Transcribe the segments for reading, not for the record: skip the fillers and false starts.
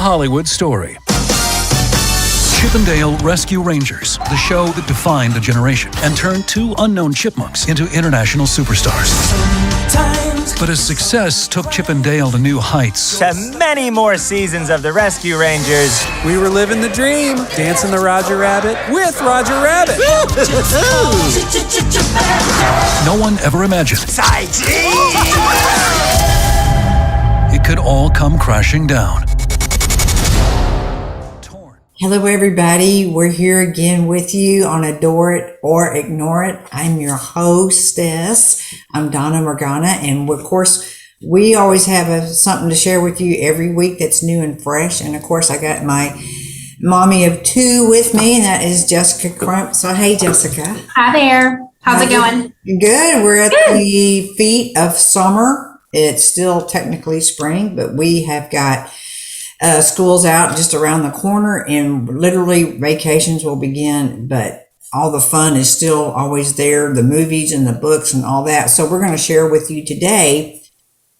Hollywood story. Chip 'n Dale Rescue Rangers, the show that defined a generation and turned two unknown chipmunks into international superstars. But as success took Chip 'n Dale to new heights, to many more seasons of the Rescue Rangers, we were living the dream, dancing the Roger Rabbit with Roger Rabbit. no one ever imagined it could all come crashing down. Hello, everybody. We're here again with you on Adore It or Ignore It. I'm your hostess. I'm Donna Morgana. And of course, we always have something to share with you every week that's new and fresh. And of course, I got my mommy of two with me, and that is Jessica Crump. So, hey, Jessica. Hi there. How's it going? Good. We're at the feet of summer. It's still technically spring, but we have got school's out just around the corner, and literally vacations will begin, but all the fun is still always there, the movies and the books and all that. So we're going to share with you today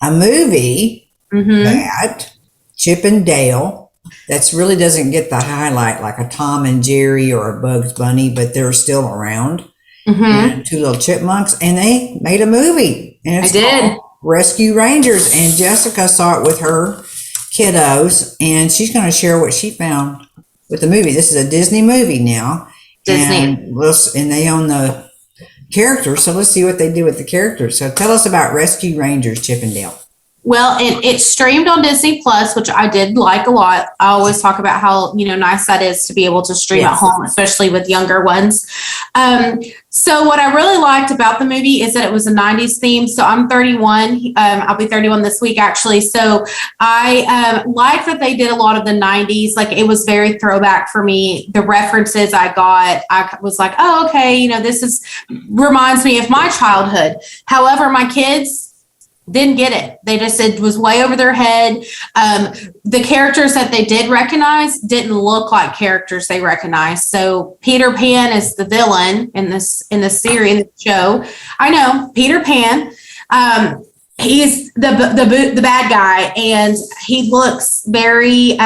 a movie that Chip 'n Dale, that really doesn't get the highlight like a Tom and Jerry or a Bugs Bunny, but they're still around. And two little chipmunks, and they made a movie, and it's called Rescue Rangers, and Jessica saw it with her kiddos, and she's going to share what she found with the movie. This is a Disney movie now. And they own the characters, so let's see what they do with the characters. So tell us about Rescue Rangers, Chip 'n Dale. Well, it streamed on Disney Plus, which I did like a lot. I always talk about how, nice that is to be able to stream at home, especially with younger ones. So what I really liked about the movie is that it was a 90s theme. So I'm 31. I'll be 31 this week, actually. So I liked that they did a lot of the 90s. Like, it was very throwback for me. The references I got, I was like, oh, okay, this reminds me of my childhood. However, my kids didn't get it. They just said it was way over their head. The characters that they did recognize didn't look like characters they recognized. So Peter Pan is the villain in this series, in the show. I know Peter Pan. He's the bad guy, and he looks very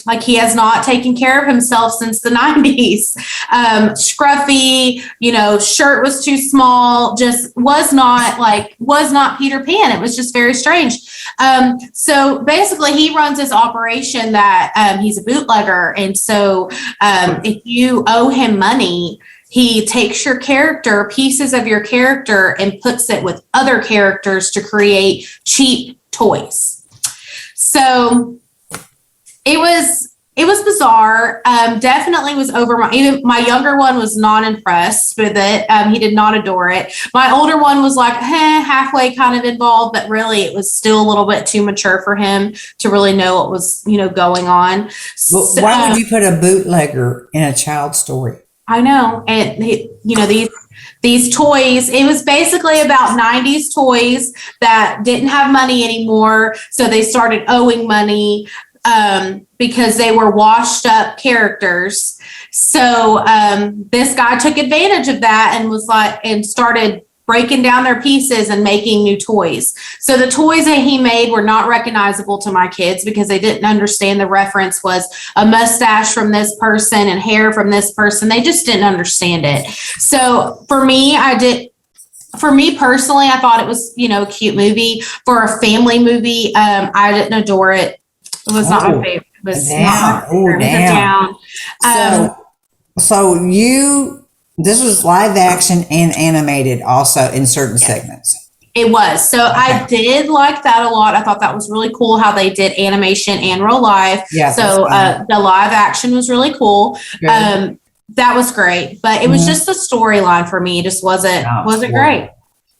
like he has not taken care of himself since the 90s. Scruffy, shirt was too small, just was not Peter Pan. It was just very strange. So basically he runs this operation that he's a bootlegger, and so if you owe him money, he takes your character, pieces of your character, and puts it with other characters to create cheap toys. So it was bizarre. Definitely was over even my younger one was not impressed with it. He did not adore it. My older one was like, halfway kind of involved, but really it was still a little bit too mature for him to really know what was, going on. Well, why would you put a bootlegger in a child story? I know. And, these toys, it was basically about 90s toys that didn't have money anymore. So they started owing money because they were washed up characters. So this guy took advantage of that and started breaking down their pieces and making new toys. So the toys that he made were not recognizable to my kids because they didn't understand the reference was a mustache from this person and hair from this person. They just didn't understand it. So for me personally, I thought it was, a cute movie. For a family movie, I didn't adore it. It was not my favorite. It was down. This was live action and animated also in certain segments. It was. So I did like that a lot. I thought that was really cool how they did animation and real life. Yeah. So the live action was really cool. That was great. But it was just the storyline for me. It just wasn't great.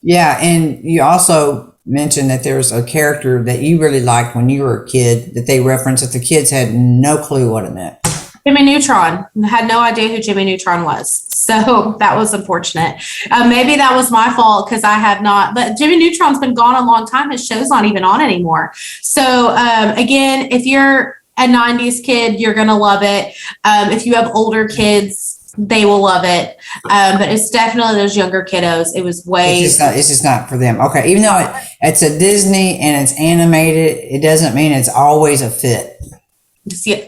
Yeah. And you also mentioned that there was a character that you really liked when you were a kid that they referenced that the kids had no clue what it meant. Jimmy Neutron. I had no idea who Jimmy Neutron was. So that was unfortunate. Maybe that was my fault because I have not. But Jimmy Neutron's been gone a long time. His show's not even on anymore. So again, if you're a 90s kid, you're going to love it. If you have older kids, they will love it. But it's definitely those younger kiddos. It was it's just not for them. Okay. Even though it's a Disney and it's animated, it doesn't mean it's always a fit.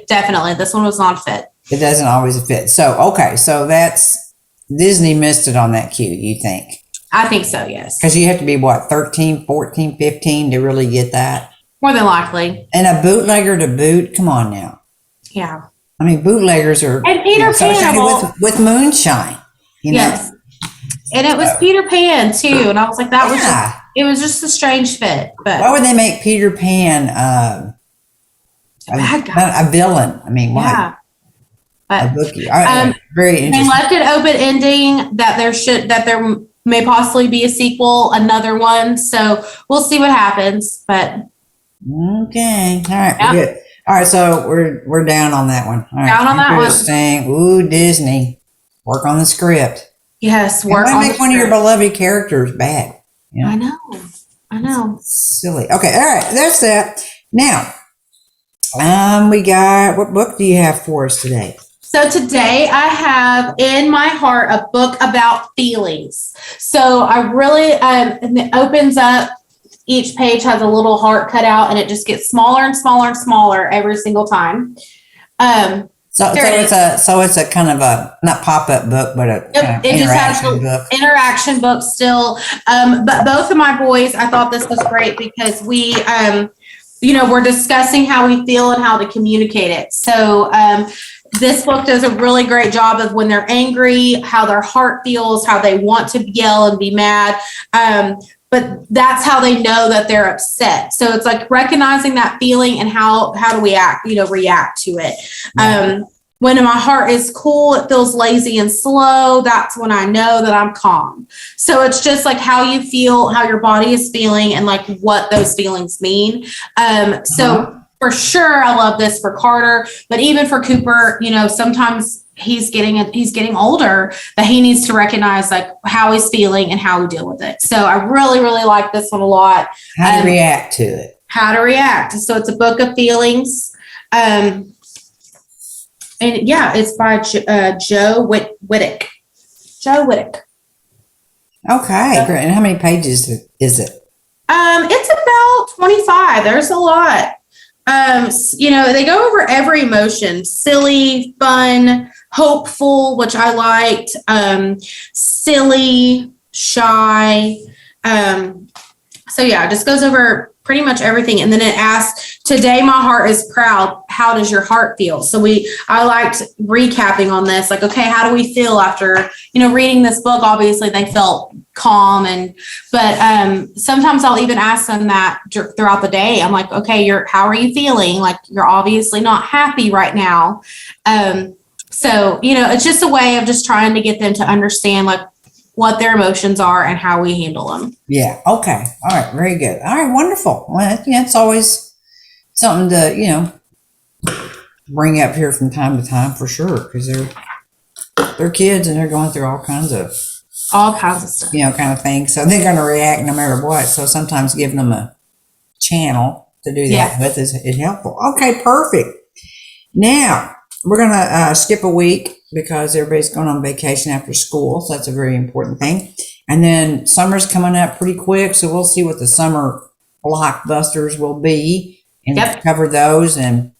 Definitely. This one was not fit. It doesn't always fit. So, okay. So that's Disney missed it on that cue, you think? I think so, yes. Because you have to be, what, 13, 14, 15 to really get that? More than likely. And a bootlegger to boot? Come on now. Yeah. I mean, bootleggers are And Peter Pan. associated with moonshine. You know? Yes. And it was Peter Pan, too. And I was like, it was just a strange fit. But Why would they make Peter Pan bad guy. a villain? I mean, why? Yeah. A But bookie. Very they interesting. left it open ending that there may possibly be a sequel, another one. So we'll see what happens. But Okay. All right. Yep. Good. All right. So we're down on that one. All right. Down on that one. Interesting. Ooh, Disney. Work on the script. yes, Why work on make the one of your script. beloved characters bad? You know? I know. Silly. Okay. All right. That's that. Now, we got, what book do you have for us today? So today I have in my heart a book about feelings. So I really, and it opens up, each page has a little heart cut out and it just gets smaller and smaller and smaller every single time. So it's a kind of a, not pop-up book, but a kind of It just has interaction the book. interaction book still. But both of my boys, I thought this was great because we, we're discussing how we feel and how to communicate it. So, this book does a really great job of when they're angry, how their heart feels, how they want to yell and be mad. But that's how they know that they're upset. So it's like recognizing that feeling and how do we react to it. When my heart is cool, it feels lazy and slow. That's when I know that I'm calm. So it's just like how you feel, how your body is feeling and like what those feelings mean. So for sure, I love this for Carter, but even for Cooper, sometimes he's getting older that he needs to recognize like how he's feeling and how we deal with it. So I really, really like this one a lot. How to react to it. How to react. So it's a book of feelings. And yeah, it's by Joe Whittick. Joe Whittick. Okay, great. And how many pages is it? It's about 25. There's a lot. They go over every emotion: silly, fun, hopeful, which I liked, silly, shy. So yeah, it just goes over pretty much everything. And then it asks, today my heart is proud. How does your heart feel? So I liked recapping on this, like, okay, how do we feel after, reading this book? Obviously they felt calm but sometimes I'll even ask them that throughout the day. I'm like, okay, how are you feeling? Like, you're obviously not happy right now. So, it's just a way of just trying to get them to understand like what their emotions are and how we handle them. Yeah. Okay. All right. Very good. All right. Wonderful. Well, it's always something to, bring up here from time to time for sure. Because they're kids and they're going through all kinds of stuff. Kind of thing. So they're going to react no matter what. So sometimes giving them a channel to do that with is helpful. Okay. Perfect. Now we're going to skip a week because everybody's going on vacation after school. So that's a very important thing. And then summer's coming up pretty quick. So we'll see what the summer blockbusters will be and cover those and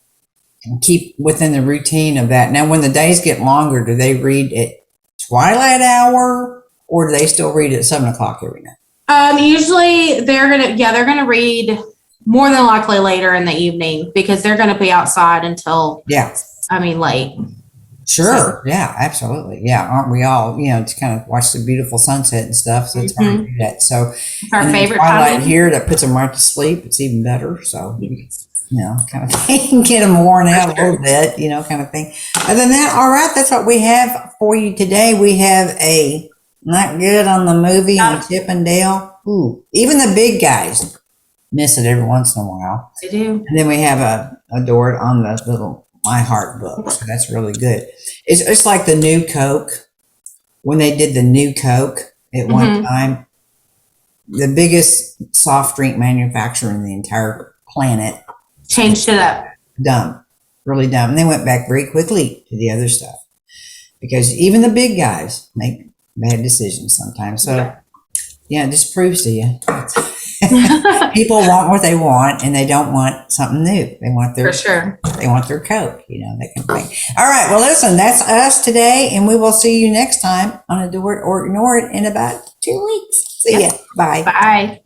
keep within the routine of that. Now, when the days get longer, do they read at twilight hour or do they still read at 7:00 every night? Usually they're going to read more than likely later in the evening because they're going to be outside until, late. Sure. So. Yeah, absolutely. Yeah. Aren't we all, to kind of watch the beautiful sunset and stuff. So it's hard to do that. So it's our favorite twilight time here that puts them right to sleep. It's even better. So, kind of thing, get them worn out a little bit, kind of thing. Other than that, all right. That's what we have for you today. We have a not good on the movie on Chip and Dale. Ooh, even the big guys miss it every once in a while. They do. And then we have a Adored on the little My Heart book. So that's really good. It's like the new Coke. When they did the new Coke at one time, the biggest soft drink manufacturer in the entire planet changed it up. Dumb. Really dumb. And they went back very quickly to the other stuff. Because even the big guys make bad decisions sometimes. So, it just proves to you. People want what they want, and they don't want something new. They want their For sure. They want their Coke. They can bring. All right. Well, listen, that's us today, and we will see you next time on Adore It or Ignore It in about 2 weeks. See ya. Bye. Bye.